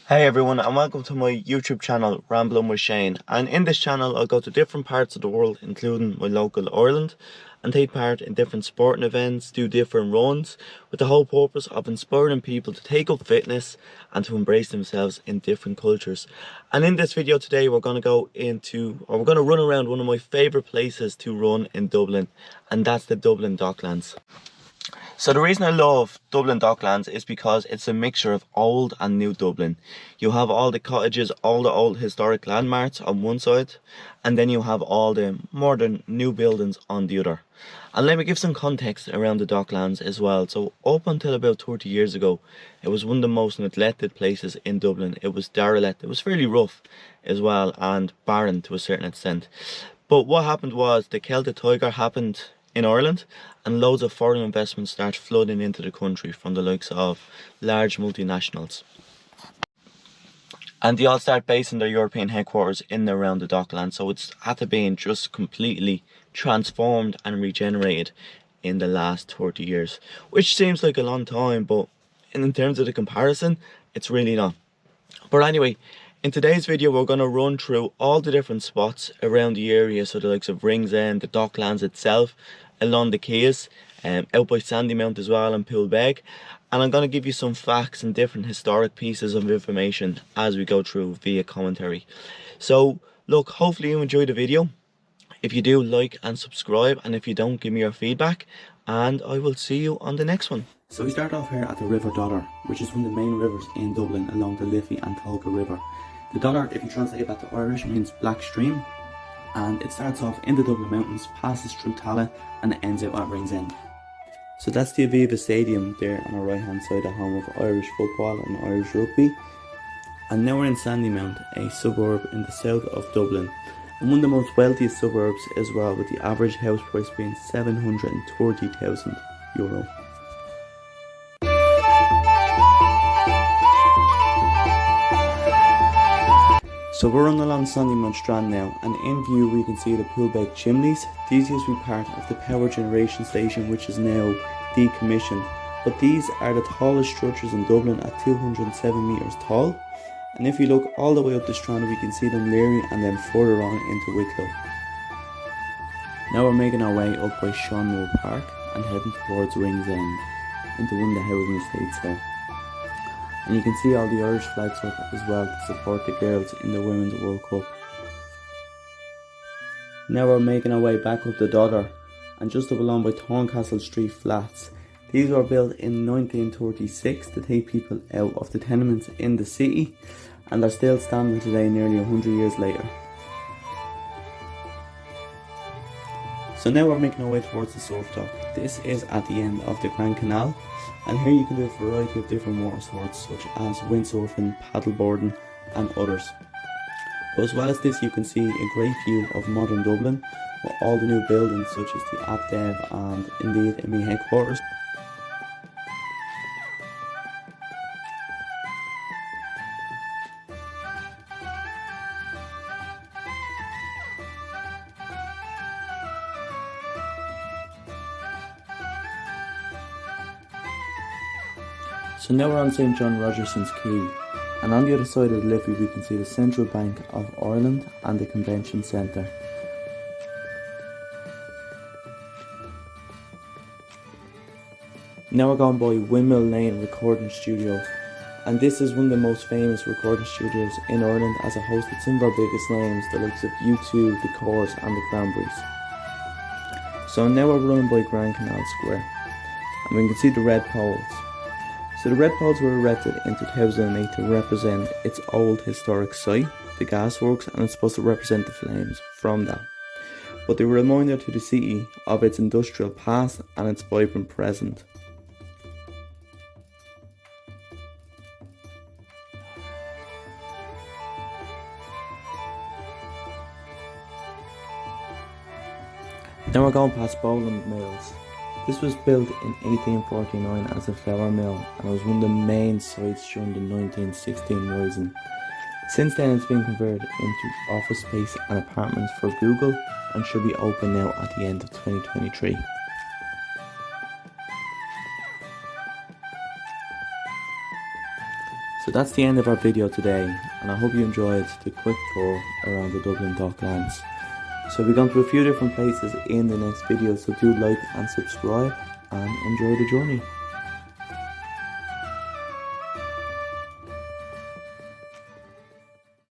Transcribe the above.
Hey everyone, and welcome to my YouTube channel Rambling with Shane. And in this channel I'll go to different parts of the world, including my local Ireland, and take part in different sporting events, do different runs, with the whole purpose of inspiring people to take up fitness and to embrace themselves in different cultures. And in this video today we're going to run around one of my favourite places to run in Dublin, and that's the Dublin Docklands. So the reason I love Dublin Docklands is because it's a mixture of old and new Dublin. You have all the cottages, all the old historic landmarks on one side, and then you have all the modern new buildings on the other. And let me give some context around the Docklands as well. So up until about 30 years ago, it was one of the most neglected places in Dublin. It was derelict, it was fairly rough as well, and barren to a certain extent. But what happened was the Celtic Tiger happened in Ireland, and loads of foreign investments start flooding into the country from the likes of large multinationals. And they all start basing their European headquarters in and around the Docklands, so it's had to be just completely transformed and regenerated in the last 30 years, which seems like a long time, but in terms of the comparison, it's really not. But anyway, in today's video we're going to run through all the different spots around the area, so the likes of Ringsend, the Docklands itself, along the Quays, out by Sandymount as well, and Poolbeg. And I'm going to give you some facts and different historic pieces of information as we go through via commentary. So look, hopefully you enjoy the video. If you do, like and subscribe, and if you don't, give me your feedback, and I will see you on the next one. So we start off here at the River Dodder, which is one of the main rivers in Dublin along the Liffey and Tolka River. The Dodder, if you translate that to Irish, means black stream, and it starts off in the Dublin Mountains, passes through Tallaght, and it ends out at Ringsend. So that's the Aviva Stadium there on our right hand side, the home of Irish football and Irish rugby. And now we're in Sandymount, a suburb in the south of Dublin, and one of the most wealthiest suburbs as well, with the average house price being €730,000. So we're on along Sandymount Strand now, and in view we can see the Poolbeg chimneys. These used to be part of the power generation station, which is now decommissioned. But these are the tallest structures in Dublin at 207 metres tall. And if you look all the way up the Strand, we can see them layering and then further on into Wicklow. Now we're making our way up by Seanmoor Park and heading towards Ringsend, into one of the housing estates there. And you can see all the Irish flags up as well to support the girls in the Women's World Cup. Now we're making our way back up the Dodder, and just up along by Thorncastle Street Flats. These were built in 1936 to take people out of the tenements in the city, and they're still standing today nearly 100 years later. So now we're making our way towards the surf dock. This is at the end of the Grand Canal, and here you can do a variety of different water sports such as windsurfing, paddleboarding and others. But as well as this, you can see a great view of modern Dublin with all the new buildings such as the AppDev and indeed ME headquarters. So now we're on St John Rogerson's Quay, and on the other side of the Liffey we can see the Central Bank of Ireland and the Convention Centre. Now we're going by Windmill Lane Recording Studio, and this is one of the most famous recording studios in Ireland, as it hosted some of our biggest names, the likes of U2, The Corrs and the Cranberries. So now we're running by Grand Canal Square, and we can see the red poles. So the red poles were erected in 2008 to represent its old historic site, the gasworks, and it's supposed to represent the flames from that. But they were a reminder to the city of its industrial past and its vibrant present. Now we're going past Bolands Mills. This was built in 1849 as a flour mill, and it was one of the main sites during the 1916 Rising. Since then it's been converted into office space and apartments for Google, and should be open now at the end of 2023. So that's the end of our video today, and I hope you enjoyed the quick tour around the Dublin Docklands. So we've gone through a few different places in the next video, so do like and subscribe and enjoy the journey.